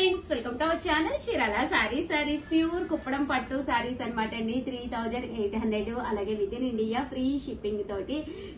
Friends, welcome to our channel Chirala saris pure Kuppadam పట్టు సారీస్ అనమాట అండి. 3800 అలాగే within India free shipping తోటి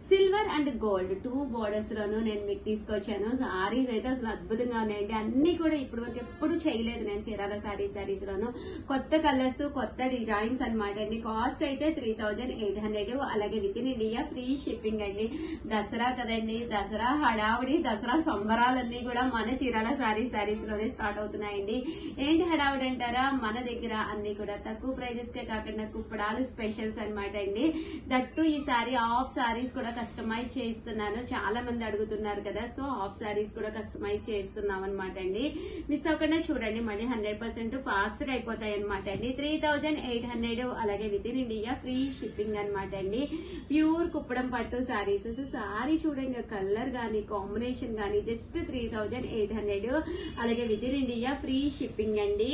సిల్వర్ అండ్ గోల్డ్ 2 బోర్డర్స్ లోను నేను మీకు తీసుకొచ్చాను. సారీస్ అయితే అసలు అద్భుతంగా ఉన్నాయండి. అన్ని కూడా ఇప్పుడు వరకు ఎప్పుడు చేయలేదు నేను చీరాల సారీస్ లోను. కొత్త కలర్స్, కొత్త డిజైన్స్ అనమాట అండి. కాస్ట్ అయితే 3800 అలాగే within India free shipping అండి. దసరా కదండి, దసరా హడావుడి, దసరా సంబరాలన్నీ కూడా మన చీరాల సారీస్ లోనే స్టార్ట్ అవుతున్నాయండి. ఏంటి హడావుడి అంటారా, మన దగ్గర అన్ని కూడా తక్కువ ప్రైజెస్ కే కాకుండా కుప్పడాలు స్పెషల్స్ అనమాట అండి. దట్టు ఈ సారీ హాఫ్ సారీస్ కూడా కస్టమైజ్ చేస్తున్నాను. చాలా మంది అడుగుతున్నారు కదా, సో హాఫ్ సారీస్ కూడా కస్టమైజ్ చేస్తున్నాం అనమాట అండి. మిస్ అవ్వకుండా చూడండి, మళ్ళీ 100% ఫాస్ట్ గా అయిపోతాయి అనమాట అండి. 3800 అలాగే within India free shipping అనమాట అండి. ప్యూర్ కుప్పడం పట్టు సారీస్. సారీ చూడండి, కలర్ గానీ కాంబినేషన్ గానీ జస్ట్ 3800 అలాగే within India free shipping అండి.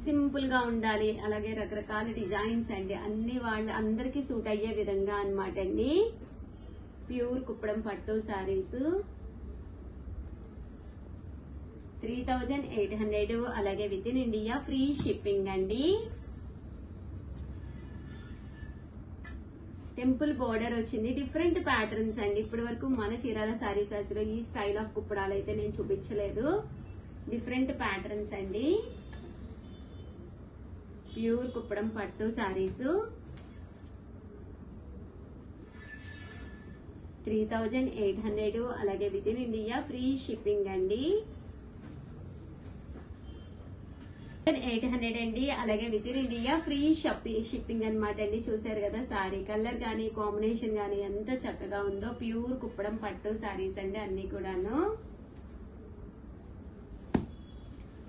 సింపుల్ గా ఉండాలి, అలాగే రకరకాల డిజైన్స్ అండి. అన్ని అందరికి సూట్ అయ్యే విధంగా అనమాట అండి. ప్యూర్ కుప్పడం పట్టు సారీస్ 3800 అలాగే within India free shipping అండి. టెంపుల్ బోర్డర్ వచ్చింది, డిఫరెంట్ ప్యాటర్న్స్ అండి. ఇప్పటి వరకు మన చీరాల సారీస్ లో ఈ స్టైల్ ఆఫ్ కుప్పడాలు అయితే నేను చూపించలేదు. డిఫరెంట్ ప్యాటర్న్స్ అండి. ప్యూర్ కుప్పడం పట్టు సారీస్ 3800 అలాగే within India free shipping అండి. 800 అండి అలాగే within India free shipping అనమాట అండి. చూసారు కదా, సారీ కలర్ గానీ కాంబినేషన్ గానీ ఎంత చక్కగా ఉందో. ప్యూర్ కుప్పడం పట్టు సారీస్ అండి అన్ని కూడాను.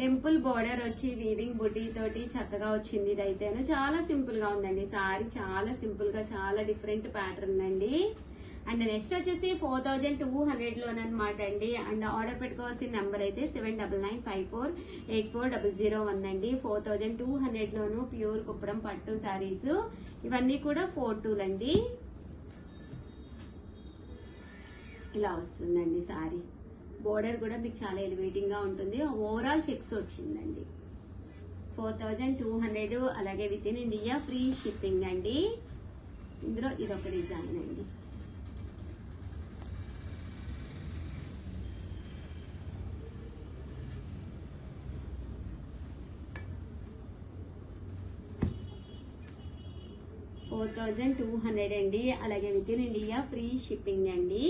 టెంపుల్ బోర్డర్ వచ్చి వీవింగ్ బుడ్డీ తోటి చక్కగా వచ్చింది. ఇదైతేను చాలా సింపుల్ గా ఉందండి. సారీ చాలా సింపుల్ గా, చాలా డిఫరెంట్ ప్యాటర్న్ అండి. అండ్ నెక్స్ట్ వచ్చేసి 4200 లోనమాట అండి. అండ్ ఆర్డర్ పెట్టుకోవాల్సిన నెంబర్ అయితే 7995484001 అండి. 4200 లోను ప్యూర్ కుప్పడం పట్టు సారీస్. ఇవన్నీ కూడా 42 అండి. ఇలా వస్తుందండి సారీ. బోర్డర్ కూడా మీకు చాలా ఎలివేటింగ్ గా ఉంటుంది. ఓవరాల్ చెక్స్ వచ్చిందండి. 4200 అలాగే within India free shipping అండి. ఇందులో ఇదొక డిజైన్ అండి. $4200 అండి అలాగే within India free shipping అండి.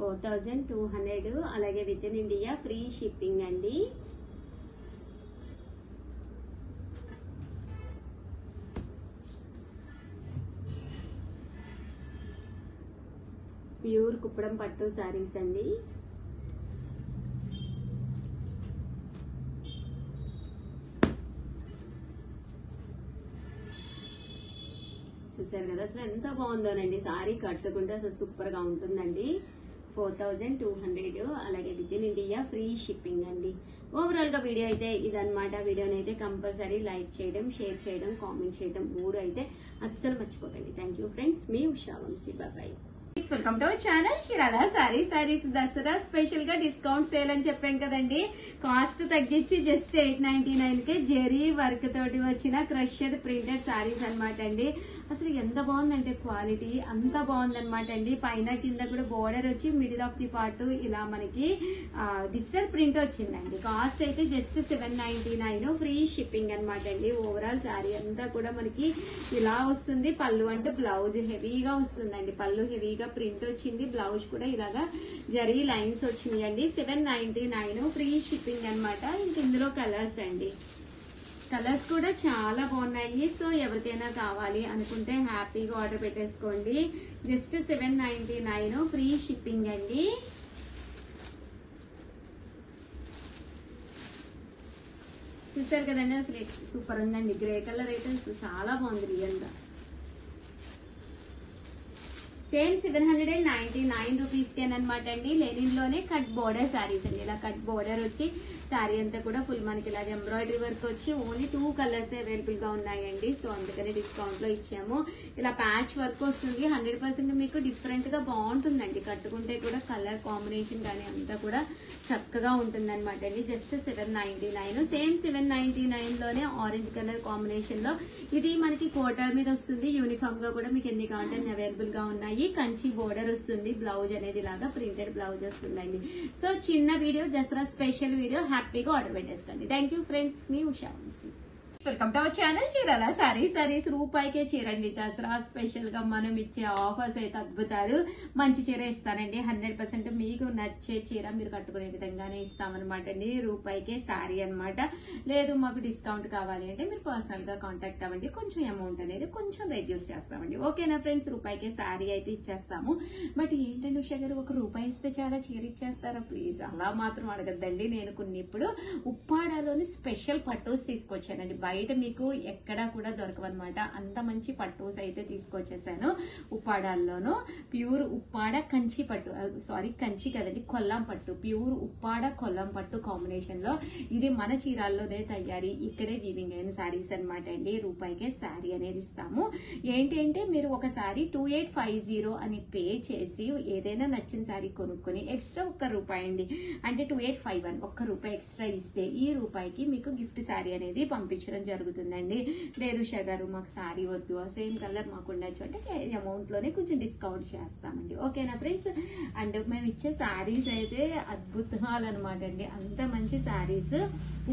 $4200 అలాగే within India free shipping అండి. ప్యూర్ కుప్పడం పట్టు సారీస్ అండి. చూసారు కదా, అసలు ఎంత బాగుందోనండి. సారీ కట్టుకుంటే అసలు సూపర్ గా ఉంటుందండి. 4200 అలాగే within India free shipping అండి. ఓవరాల్ గా వీడియో అయితే ఇదన్నమాట. వీడియోని అయితే కంపల్సరీ లైక్ చేయడం, షేర్ చేయడం, కామెంట్ చేయడం 3 అయితే అస్సలు మర్చిపోకండి. థ్యాంక్ యూ ఫ్రెండ్స్, మీ Usha Vamshi. Bye. Welcome to our channel Chirala sarees. Dasara special గా డిస్కౌంట్ సేల్ అని చెప్పాం కదండి. కాస్ట్ తగ్గించి జస్ట్ 899 కే జెరీ వర్క్ తోటి వచ్చిన క్రష్డ్ ప్రింటెడ్ సారీస్ అనమాట అండి. అసలు ఎంత బాగుందంటే క్వాలిటీ అంత బాగుందనమాట అండి. పైన కింద కూడా బోర్డర్ వచ్చి మిడిల్ ఆఫ్ ది పార్ట్ ఇలా మనకి డిజిటల్ ప్రింట్ వచ్చిందండి. కాస్ట్ అయితే జస్ట్ 799 ఫ్రీ షిప్పింగ్ అనమాట అండి. ఓవరాల్ సారీ అంతా కూడా మనకి ఇలా వస్తుంది. పళ్ళు అంటే బ్లౌజ్ హెవీగా వస్తుందండి. పళ్ళు హెవీగా ప్రింట్ వచ్చింది. బ్లౌజ్ కూడా ఇలాగా జరీ లైన్స్ వచ్చినాయండి. 799 ఫ్రీ షిప్పింగ్ అనమాట. ఇంక ఇందులో కలర్స్ అండి. కలర్స్ కూడా చాలా బాగున్నాయి. సో ఎవరికైనా కావాలి అనుకుంటే హ్యాపీగా ఆర్డర్ పెట్టేసుకోండి. జస్ట్ 799 ఫ్రీ షిప్పింగ్ అండి. చూసారు కదండి, అసలు సూపర్ ఉందండి. గ్రే కలర్ అయితే చాలా బాగుంది రియల్ గా. సేమ్ 799 రూపీస్ కేనమాట అండి. లెనిన్ లోనే కట్ బోర్డర్ శారీస్ అండి. ఇలా కట్ బోర్డర్ వచ్చి శారీ అంతా కూడా ఫుల్ మనకి ఇలాగే ఎంబ్రాయిడరీ వర్క్ వచ్చి ఓన్లీ 2 కలర్స్ అవైలబుల్ గా ఉన్నాయండి. సో అందుకని డిస్కౌంట్ లో ఇచ్చాము. ఇలా ప్యాచ్ వర్క్ వస్తుంది. 100% మీకు డిఫరెంట్ గా బాగుంటుందండి. కట్టుకుంటే కూడా కలర్ కాంబినేషన్ కానీ అంతా కూడా చక్కగా ఉంటుంది అనమాట అండి. జస్ట్ 799. సేమ్ 799 లోనే ఆరెంజ్ కలర్ కాంబినేషన్ లో ఇది మనకి కోటా మీద వస్తుంది. యూనిఫామ్ గా కూడా మీకు ఎన్ని కావాలంటే అవైలబుల్ గా ఉన్నాయి. కంచి బోర్డర్ వస్తుంది. బ్లౌజ్ అనేది ఇలాగా ప్రింటెడ్ బ్లౌజ్ వస్తుందండి. సో చిన్న వీడియో, దసరా స్పెషల్ వీడియో, హ్యాపీగా ఆర్డర్ పెట్టేసుకోండి. థ్యాంక్ యూ ఫ్రెండ్స్, మీ Usha. Welcome to our channel. చీరల సారీస్ రూపాయికే చీరండి. దసరా స్పెషల్ గా మనం ఇచ్చే ఆఫర్స్ అయితే అద్భుతాలు. మంచి చీర ఇస్తానండి. 100% మీకు నచ్చే చీర మీరు కట్టుకునే విధంగానే ఇస్తామన్నమాట అండి. రూపాయికే సారీ అనమాట. లేదు మాకు డిస్కౌంట్ కావాలి అంటే మీరు పర్సనల్ గా కాంటాక్ట్ అవ్వండి. కొంచెం అమౌంట్ అనేది కొంచెం రెడ్యూస్ చేస్తామండి. ఓకేనా ఫ్రెండ్స్? రూపాయికే సారీ అయితే ఇచ్చేస్తాము. బట్ ఏంటంటే ఉషా గారు ₹1 ఇస్తే చాలా చీర ఇచ్చేస్తారా? ప్లీజ్ అలా మాత్రం అడగద్దండి. నేను కొన్ని ఇప్పుడు ఉప్పాడలోని స్పెషల్ పట్టోస్ తీసుకొచ్చానండి. బయట మీకు ఎక్కడా కూడా దొరకవన్నమాట. అంత మంచి పట్టోస్ అయితే తీసుకొచ్చేసాను. ఉప్పాడాల్లోనూ ప్యూర్ ఉప్పాడ కంచి పట్టు, సారీ కంచి కదండి, కొల్లాం పట్టు, ప్యూర్ ఉప్పాడ కొల్లాం పట్టు కాంబినేషన్ లో ఇది మన చీరాల్లోనే తయారీ, ఇక్కడే వీవింగ్ అయిన శారీస్ అనమాట అండి. రూపాయికే శారీ అనేది ఇస్తాము. ఏంటి అంటే మీరు ఒకసారి 2850 అని పే చేసి ఏదైనా నచ్చిన శారీ కొనుక్కొని ఎక్స్ట్రా ₹1 అండి, అంటే 2851 ₹1 ఎక్స్ట్రా ఇస్తే ఈ రూపాయికి మీకు గిఫ్ట్ శారీ అనేది పంపించడం జరుగుతుందండి. లేదు ఉషా గారు మాకు శారీ వద్దు, సేమ్ కలర్ మాకు ఉండొచ్చు అంటే అమౌంట్ లోనే కొంచెం డిస్కౌంట్ చేస్తామండి. ఓకేనా ఫ్రెండ్స్? అండ్ మేము ఇచ్చే శారీస్ అయితే అద్భుతాలు అనమాట అండి. అంత మంచి శారీస్,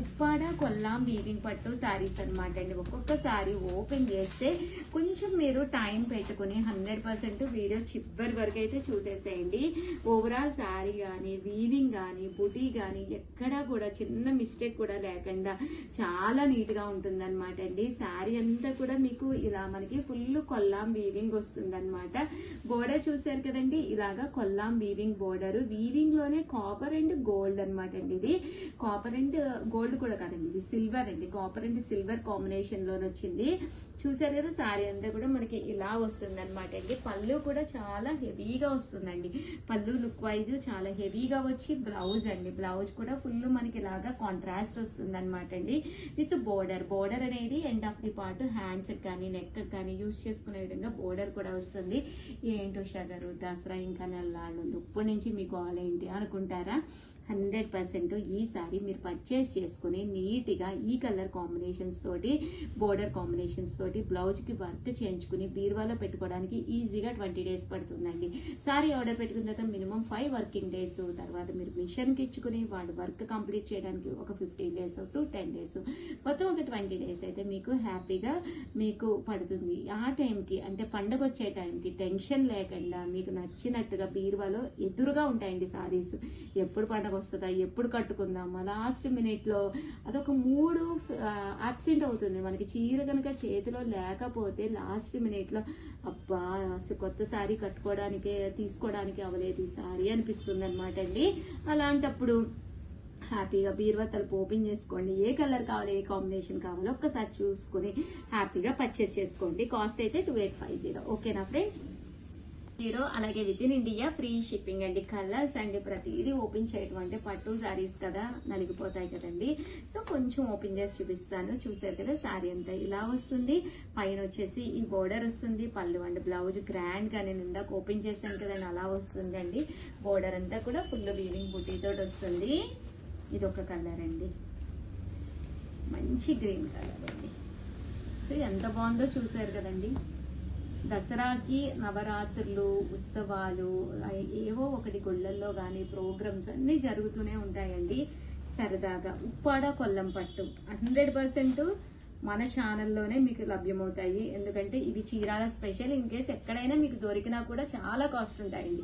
ఉప్పాడ కొల్లాం వీవింగ్ పట్టు శారీస్ అనమాట అండి. ఒక్కొక్క శారీ ఓపెన్ చేస్తే కొంచెం మీరు టైం పెట్టుకుని 100% వీడియో చివరి వరకు అయితే చూసేసేయండి. ఓవరాల్ శారీ కానీ వీవింగ్ కానీ బుటీ కానీ ఎక్కడా కూడా చిన్న మిస్టేక్ కూడా లేకుండా చాలా నీట్ గా ఉంటుందన్నమాట అండి. శారీ అంతా కూడా మీకు ఇలా మనకి ఫుల్ కొల్లాం వీవింగ్ వస్తుంది అనమాట. బోర్డర్ చూసారు కదండి, ఇలాగా కొల్లాం వీవింగ్ బోర్డర్. వీవింగ్ లోనే కాపర్ అండ్ గోల్డ్ అనమాట అండి. ఇది కాపర్ అండ్ గోల్డ్ కూడా కాదండి, ఇది సిల్వర్ అండి. కాపర్ అండ్ సిల్వర్ కాంబినేషన్ లోనే వచ్చింది. చూసారు కదా, శారీ అంతా కూడా మనకి ఇలా వస్తుంది అనమాట అండి. పళ్ళు కూడా చాలా హెవీగా వస్తుందండి. పళ్ళు లుక్ వైజ్ చాలా హెవీగా వచ్చి బ్లౌజ్ అండి, బ్లౌజ్ కూడా ఫుల్ మనకి ఇలాగా కాంట్రాస్ట్ వస్తుంది అనమాట అండి. విత్ బోర్డర్ అనేది end of the part hands కానీ నెక్ కానీ యూజ్ చేసుకునే విధంగా బోర్డర్ కూడా వస్తుంది. ఏంటో ఉషా గారు దసరా ఇంకా నెల్లాళ్ళు ఇప్పటి నుంచి మీకు ఆల్ ఏంటి అనుకుంటారా? 100% ఈ సారీ మీరు పర్చేస్ చేసుకుని నీట్ గా ఈ కలర్ కాంబినేషన్స్ తోటి, బోర్డర్ కాంబినేషన్స్ తోటి బ్లౌజ్ కి వర్క్ చేయించుకుని బీరువాలో పెట్టుకోవడానికి ఈజీగా 20 days పడుతుందండి. సారీ ఆర్డర్ పెట్టుకున్న తర్వాత మినిమం 5 working days, తర్వాత మీరు మిషన్ కి ఇచ్చుకుని వాడు వర్క్ కంప్లీట్ చేయడానికి ఒక 15 days to 10 days, మొత్తం ఒక 20 days అయితే మీకు హ్యాపీగా మీకు పడుతుంది. ఆ టైంకి అంటే పండగ వచ్చే టైంకి టెన్షన్ లేకుండా మీకు నచ్చినట్టుగా బీరువాలో ఎదురుగా ఉంటాయండి సారీస్. ఎప్పుడు పండగ వస్తుందా, ఎప్పుడు కట్టుకుందామా, లాస్ట్ మినిట్ లో అదొక మూడు అబ్సెంట్ అవుతుంది మనకి. చీర కనుక చేతిలో లేకపోతే లాస్ట్ మినిట్ లో అబ్బా అసలు కొత్త సారీ కట్టుకోవడానికి తీసుకోవడానికి అవ్వలేదు ఈ సారీ అనిపిస్తుంది అనమాట అండి. అలాంటప్పుడు హ్యాపీగా బీరువా తలుపు ఓపెన్ చేసుకోండి. ఏ కలర్ కావాలి, ఏ కాంబినేషన్ కావాలో ఒక్కసారి చూసుకుని హ్యాపీగా పర్చేస్ చేసుకోండి. కాస్ట్ అయితే 2850. ఓకేనా ఫ్రెండ్స్? అలాగే within India free shipping అండి. కలర్స్ అండి ప్రతిదీ ఓపెన్ చేయడం అంటే పట్టు శారీస్ కదా నలిగిపోతాయి కదండి. సో కొంచెం ఓపెన్ చేసి చూపిస్తాను. చూసారు కదా, శారీ అంతా ఇలా వస్తుంది. పైన వచ్చేసి ఈ బోర్డర్ వస్తుంది. పళ్ళు అండి, బ్లౌజ్ గ్రాండ్ గా నేను ఇందాక ఓపెన్ చేశాను కదండి అలా వస్తుంది అండి. బోర్డర్ అంతా కూడా ఫుల్ వీవింగ్ బుట్టీతో వస్తుంది. ఇది ఒక కలర్ అండి, మంచి గ్రీన్ కలర్ అండి. సో ఎంత బాగుందో చూసారు కదండి. దసరాకి నవరాత్రులు, ఉత్సవాలు ఏవో ఒకటి గుళ్ళల్లో కానీ ప్రోగ్రామ్స్ అన్ని జరుగుతూనే ఉంటాయండి సరదాగా. ఉప్పాడ కొల్లం పట్టు 100% మన ఛానల్లోనే మీకు లభ్యమవుతాయి. ఎందుకంటే ఇవి చీరాల స్పెషల్. ఇన్ కేస్ ఎక్కడైనా మీకు దొరికినా కూడా చాలా కాస్ట్ ఉంటాయండి.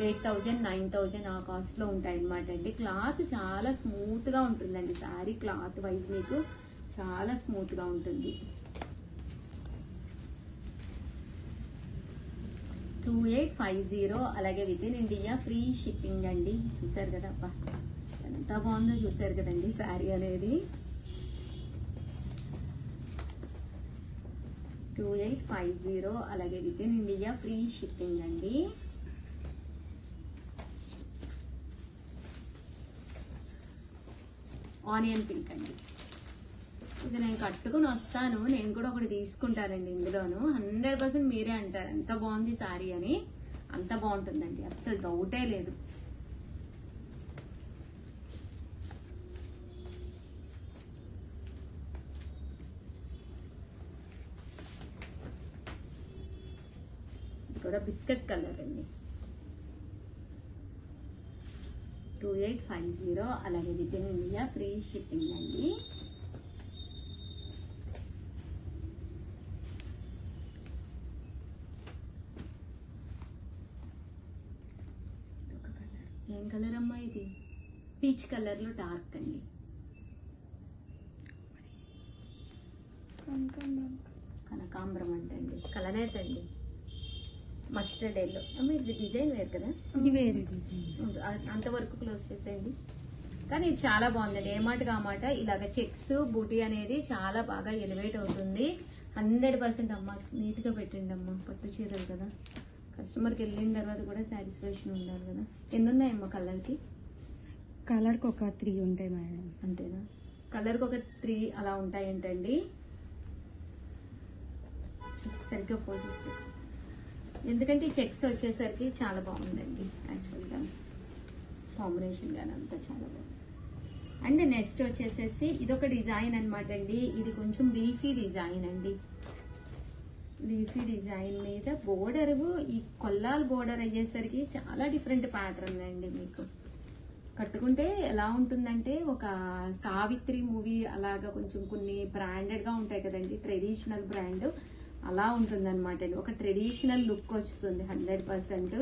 8000, 9000 ఆ కాస్ట్ లో ఉంటాయి అనమాట అండి. క్లాత్ చాలా స్మూత్ గా ఉంటుందండి. శారీ క్లాత్ వైజ్ మీకు చాలా స్మూత్ గా ఉంటుంది. 2850. అలాగే within India free shipping అండి. చూసారు కదా, అబ్బా ఎంత బాగుందో చూసారు కదండి శారీ అనేది. 2850 అలాగే within India free shipping అండి. ఆనియన్ పింక్ అండి. ఇది నేను కట్టుకుని వస్తాను, నేను కూడా ఒకటి తీసుకుంటానండి. ఇందులోను 100% మీరే అంటారు ఎంత బాగుంది సారీ అని. అంత బాగుంటుందండి, అస్సలు డౌటే లేదు. ఇది కూడా బిస్కెట్ కలర్ అండి. 2850 అలాగే within India free shipping అండి. ఏం కలర్ అమ్మా ఇది? పీచ్ కలర్ లో డార్క్ అండి. కనకాంబరం అంటండి, కలనేత అండి. మస్టర్డ్ ఎల్లో అమ్మ, ఇది డిజైన్ వేరు కదా? ఇది వేరే డిజైన్. అంతవరకు క్లోజ్ చేసేయండి. కానీ ఇది చాలా బాగుందండి. ఏ మాట కామాట ఇలాగ చెక్స్ బూటీ అనేది చాలా బాగా ఎలివేట్ అవుతుంది. 100% అమ్మ నీట్ గా పెట్టండి అమ్మ. పట్టు చీరలు కదా, కస్టమర్కి వెళ్ళిన తర్వాత కూడా సాటిస్ఫాక్షన్ ఉండాలి కదా. ఎన్ని ఉన్నాయమ్మా కలర్కి? కలర్కి ఒక 3 ఉంటాయి మేడం. అంతేనా? కలర్కి ఒక 3 అలా ఉంటాయంటండి. సరిగ్గా ఫోల్డ్ చేసి పెట్టు, ఎందుకంటే ఈ చెక్స్ వచ్చేసరికి చాలా బాగుందండి. యాక్చువల్గా కాంబినేషన్ కానీ అంతా చాలా బాగుంది. అండ్ నెక్స్ట్ వచ్చేసేసి ఇదొక డిజైన్ అనమాట అండి. ఇది కొంచెం లీఫీ డిజైన్ అండి. లీఫీ డిజైన్ మీద బోర్డర్, ఈ కొల్లాల్ బోర్డర్ అయ్యేసరికి చాలా డిఫరెంట్ ప్యాటర్న్ అండి. మీకు కట్టుకుంటే ఎలా ఉంటుందంటే ఒక సావిత్రి మూవీ అలాగా కొంచెం కొన్ని బ్రాండెడ్ గా ఉంటాయి కదండి, ట్రెడిషనల్ బ్రాండ్ అలా ఉంటుంది అనమాట. ఒక ట్రెడిషనల్ లుక్ వస్తుంది 100%.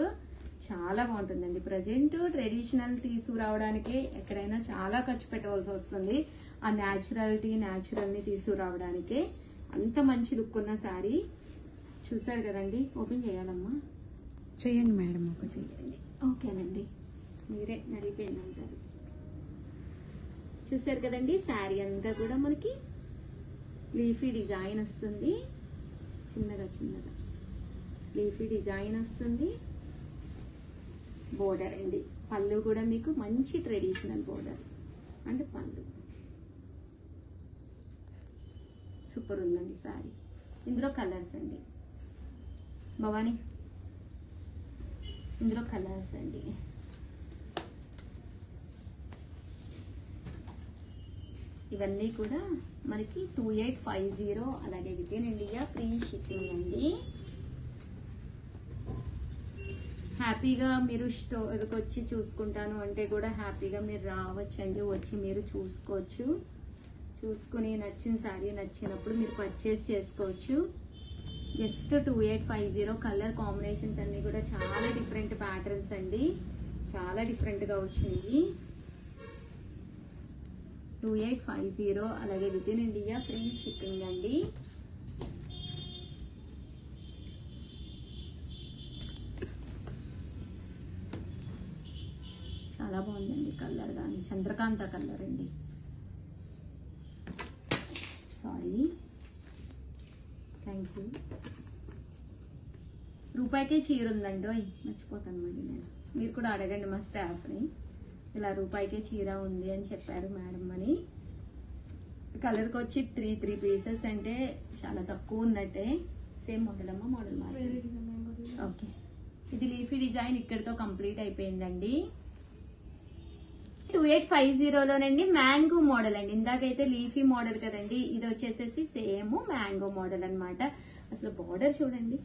చాలా బాగుంటుందండి. ప్రజెంట్ ట్రెడిషనల్ తీసుకురావడానికి ఎక్కడైనా చాలా ఖర్చు పెట్టవలసి వస్తుంది. ఆ న్యాచురల్ ని తీసుకురావడానికి అంత మంచి లుక్ ఉన్న శారీ. చూసారు కదండి, ఓపెన్ చేయాలమ్మా? చేయండి మేడం. ఒక చేయండి. ఓకేనండి, మీరే నడిపోయింది అంటారు. చూసారు కదండి, శారీ అంతా కూడా మనకి లీఫీ డిజైన్ వస్తుంది. చిన్నగా లీఫీ డిజైన్ వస్తుంది. బోర్డర్ అండి. పళ్ళు కూడా మీకు మంచి ట్రెడిషనల్ బోర్డర్ అంటే పళ్ళు సూపర్ ఉందండి శారీ. ఇందులో కలర్స్ అండి భవానీ, ఇందులో కలర్స్ అండి. ఇవన్నీ కూడా మనకి 2850 అలాగే within India free shipping అండి. హ్యాపీగా మీరు స్టోర్కి వచ్చి చూసుకుంటాను అంటే కూడా హ్యాపీగా మీరు రావచ్చండి. వచ్చి మీరు చూసుకోవచ్చు. చూసుకుని నచ్చిన శారీ నచ్చినప్పుడు మీరు పర్చేస్ చేసుకోవచ్చు. జస్ట్ 2850. కలర్ కాంబినేషన్స్ అన్ని కూడా చాలా డిఫరెంట్ ప్యాటర్న్స్ అండి, చాలా డిఫరెంట్ గా వచ్చినాయి. 2850 అలాగే within India free shipping అండి. చాలా బాగుందండి కలర్ కానీ, చంద్రకాంత కలర్ అండి. Sorry, thank you. రూపాయికే చీర ఉందండి. మర్చిపోతాను మళ్ళీ నేను. మీరు కూడా అడగండి మా స్టాఫ్ని, ఇలా రూపాయికే చీర ఉంది అని చెప్పారు మేడం అని. కలర్కి వచ్చి 3 పీసెస్ అంటే చాలా తక్కువ ఉన్నట్టే. సేమ్ మోడల్ అమ్మా, మోడల్ మారి. ఓకే, ఇది లీఫీ డిజైన్ ఇక్కడితో కంప్లీట్ అయిపోయిందండి. 2850లోనండి మ్యాంగో మోడల్ అండి. ఇందాకైతే లీఫీ మోడల్ కదండి, ఇది వచ్చేసేసి సేమ్ మ్యాంగో మోడల్ అన్నమాట. అసలు బార్డర్ చూడండి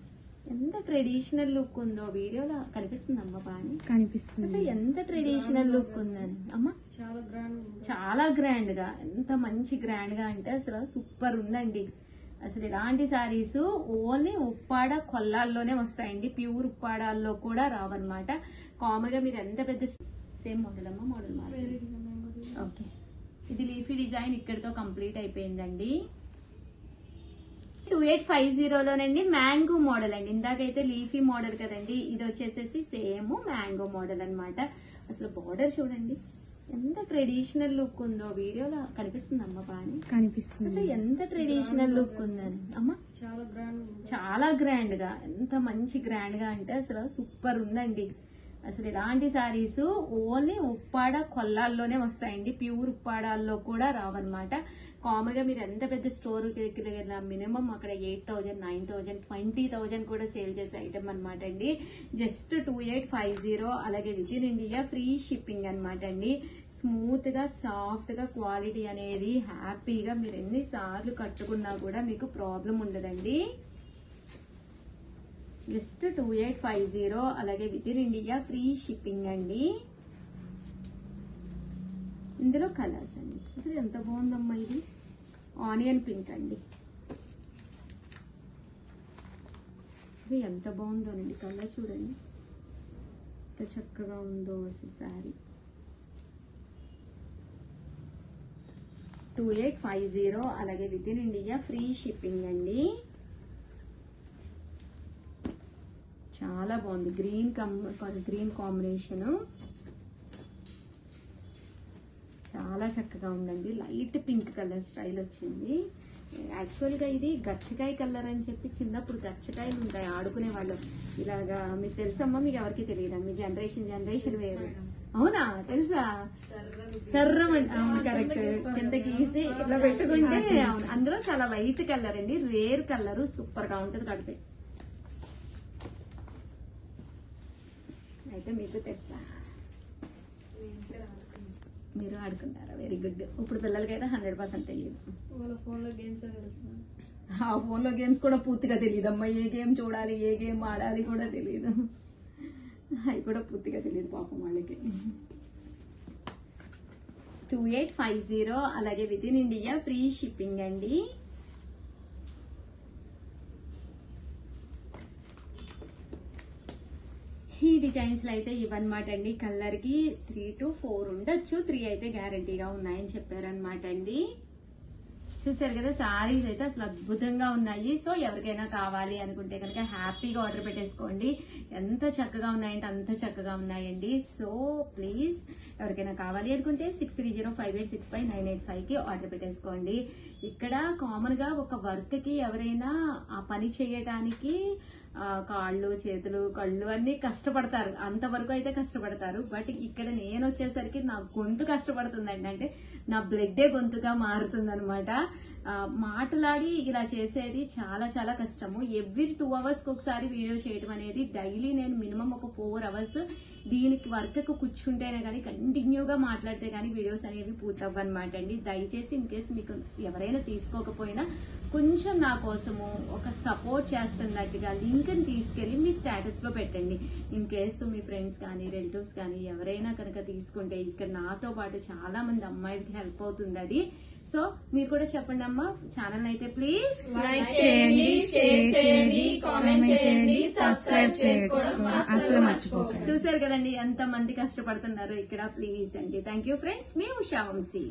ఎంత ట్రెడిషనల్ లుక్ ఉందో. వీడియోలో కనిపిస్తుంది అమ్మ, బాగా కనిపిస్తుంది. అసలు ఎంత ట్రెడిషనల్ లుక్ ఉందని అమ్మ, చాలా గ్రాండ్ గా, ఎంత మంచి గ్రాండ్ గా అంటే అసలు సూపర్ ఉందండి. అసలు ఇలాంటి సారీస్ ఓన్లీ ఉప్పాడ కొల్లాల్లోనే వస్తాయండి. ప్యూర్ ఉప్పాడాల్లో కూడా రావన్నమాట. కామన్ గా మీరు ఎంత పెద్ద సేమ్ మోడల్ అమ్మ, మోడల్ మారి. ఓకే, ఇది లీఫీ డిజైన్ ఇక్కడితో కంప్లీట్ అయిపోయిందండి. 2850లోనండి మ్యాంగో మోడల్ అండి. ఇందాకైతే లీఫీ మోడల్ కదండి, ఇది వచ్చేసేసి సేమ్ మ్యాంగో మోడల్ అన్నమాట. అసలు బార్డర్ చూడండి ఎంత ట్రెడిషనల్ లుక్ ఉందో వీడియోలో కనిపిస్తుందమ్మా బాగా కనిపిస్తుంది. అసలు ఎంత ట్రెడిషనల్ లుక్ ఉందని అమ్మా, చాలా గ్రాండ్ గా, ఎంత మంచి గ్రాండ్ గా అంటే అసలు సూపర్ ఉందండి. అసలు ఇలాంటి శారీస్ ఓన్లీ ఉప్పాడ కొల్లాల్లోనే వస్తాయండి, ప్యూర్ ఉప్పాడాల్లో కూడా రావన్నమాట. కామన్ గా మీరు ఎంత పెద్ద స్టోర్ మినిమం అక్కడ 8,000, 9,000, 20,000 కూడా సేల్ చేసే ఐటమ్ అనమాట అండి. జస్ట్ 2850, అలాగే within India free shipping అనమాట అండి. స్మూత్ గా సాఫ్ట్ గా క్వాలిటీ అనేది హ్యాపీగా మీరు ఎన్నిసార్లు కట్టుకున్నా కూడా మీకు ప్రాబ్లం ఉండదండి. జస్ట్ 2850, అలాగే within India free shipping అండి. ఇందులో కలర్స్ అండి, అసలు ఎంత బాగుందమ్మా ఇది, ఆనియన్ పింక్ అండి. ఇది ఎంత బాగుందోనండి కలర్, చూడండి ఎంత చక్కగా ఉందో అసలు శారీ. 2850, అలాగే within India free shipping అండి. చాలా బాగుంది, గ్రీన్ కాంబినేషన్ చాలా చక్కగా ఉందండి. లైట్ పింక్ కలర్ స్టైల్ వచ్చింది. యాక్చువల్ గా ఇది గచ్చకాయ కలర్ అని చెప్పి చిన్నప్పుడు గచ్చకాయలు ఉంటాయి ఆడుకునే వాళ్ళు ఇలాగా, మీకు తెలుసమ్మా? మీకు ఎవరికి తెలియదా? మీ జనరేషన్ వేరు. అవునా, తెలుసా? సర్రం అండి, అవును కరెక్ట్. కింద గీసి ఇట్లా పెట్టుకుంటే అవును, అందులో చాలా లైట్ కలర్ అండి, రేర్ కలర్, సూపర్ గా ఉంటుంది కడితే. అయితే మీకు తెలుసా? మీరు ఆడుకుంటారా? Very good. ఇప్పుడు పిల్లలకైతే 100% తెలియదు. ఆ ఫోన్ లో గేమ్స్ కూడా పూర్తిగా తెలియదమ్మా. ఏ గేమ్ చూడాలి, ఏ గేమ్ ఆడాలి కూడా తెలియదు. అవి కూడా పూర్తిగా తెలియదు పాపం వాళ్ళకి. 2850, అలాగే within India free shipping అండి. ఈ డిజైన్స్ లో అయితే ఇవన్నమాట అండి. కలర్ కి 3 to 4 ఉండొచ్చు, 3 అయితే గ్యారంటీగా ఉన్నాయని చెప్పారనమాట అండి. చూసారు కదా, శారీస్ అయితే అసలు అద్భుతంగా ఉన్నాయి. సో ఎవరికైనా కావాలి అనుకుంటే కనుక హ్యాపీగా ఆర్డర్ పెట్టేసుకోండి. ఎంత చక్కగా ఉన్నాయంటే అంత చక్కగా ఉన్నాయండి. సో ప్లీజ్ ఎవరికైనా కావాలి అనుకుంటే 6305865985 కి ఆర్డర్ పెట్టేసుకోండి. ఇక్కడ కామన్ గా ఒక వర్క్ కి ఎవరైనా ఆ పని చేయడానికి కాళ్ళు, చేతులు, కళ్ళు అన్ని కష్టపడతారు, అంతవరకు అయితే కష్టపడతారు. బట్ ఇక్కడ నేను వచ్చేసరికి నా గొంతు కష్టపడుతుందండి, అంటే నా బ్లడ్డే గొంతుగా మారుతుంది అనమాట. మాట్లాడి ఇలా చేసేది చాలా చాలా కష్టము. ఎవ్రీ 2 hours ఒకసారి వీడియో చేయడం అనేది డైలీ నేను మినిమం ఒక 4 hours దీనికి వర్క్ కూర్చుంటేనే కానీ, కంటిన్యూగా మాట్లాడితే కానీ వీడియోస్ అనేవి పూర్తవ్వన్నమాట అండి. దయచేసి ఇన్ కేసు మీకు ఎవరైనా తీసుకోకపోయినా కొంచెం నా కోసము ఒక సపోర్ట్ చేస్తున్నట్టుగా లింక్ ని తీసుకెళ్లి మీ స్టేటస్ లో పెట్టండి. ఇన్ కేసు మీ ఫ్రెండ్స్ కానీ రిలేటివ్స్ కానీ ఎవరైనా కనుక తీసుకుంటే ఇక్కడ నాతో పాటు చాలా మంది అమ్మాయిలకి హెల్ప్ అవుతుంది అది. సో మీరు కూడా చెప్పండి అమ్మా. ఛానల్ అయితే ప్లీజ్ లైక్ చేయండి, షేర్ చేయండి, కామెంట్ చేయండి, సబ్స్క్రైబ్ చేసుకోవడం అసలు మర్చిపోకండి. చూసారు కదండి ఎంత మంది కష్టపడుతున్నారు ఇక్కడ. ప్లీజ్ అండి. Thank you friends. మీ ఉషా వంశీ.